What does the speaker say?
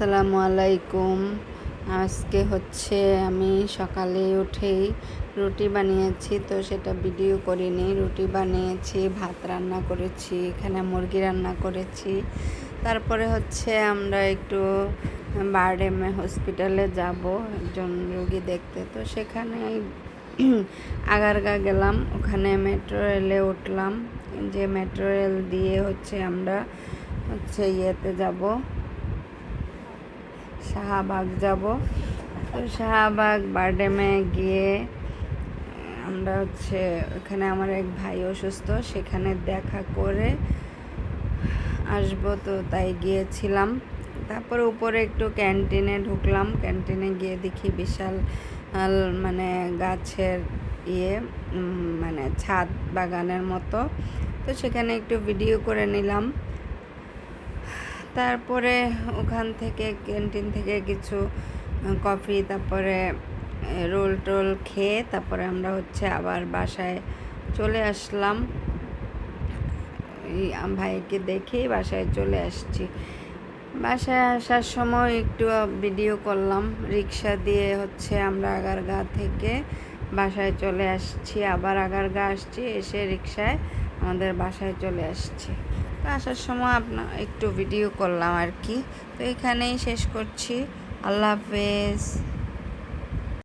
আসসালামু আলাইকুম। আজকে হচ্ছে আমি সকালে উঠেই রুটি বানিয়েছি, তো সেটা ভিডিও করিনি। রুটি বানিয়েছি, ভাত রান্না করেছি, এখানে মুরগি রান্না করেছি। তারপরে হচ্ছে আমরা একটু বারডেমে হসপিটালে যাব একজন রোগী দেখতে, তো সেখানে আগারগা গেলাম। ওখানে মেট্রো রেলে উঠলাম, যে মেট্রো রেল দিয়ে হচ্ছে আমরা ইয়েতে যাব, শাহবাগ যাব। তো শাহবাগ বারডেমে গিয়ে আমরা ওখানে আমার এক ভাই অসুস্থ, সেখানে দেখা করে আসবো, তো তাই গিয়েছিলাম। তারপরে উপরে একটু ক্যান্টিনে ঢুকলাম। ক্যান্টিনে গিয়ে দেখি বিশাল মানে গাছের মানে ছাদ বাগানের মতো, তো সেখানে একটু ভিডিও করে নিলাম। তারপরে ওখান থেকে ক্যান্টিন থেকে কিছু কফি, তারপরে রোল টোল খেয়ে তারপরে আমরা আবার বাসায় চলে আসলাম। ভাইকে দেখেই বাসায় চলে আসছি। বাসায় আসার সময় একটু ভিডিও করলাম। রিক্সা দিয়ে আমরা আগারগা থেকে বাসায় চলে আসছি, আবার আগারগা আসছি, এসে রিক্সায় আমাদের বাসায় চলে আসছি। তো আসার সময় একটু ভিডিও করলাম আর কি। তো এখানেই শেষ করছি। আল্লাহ হাফেজ।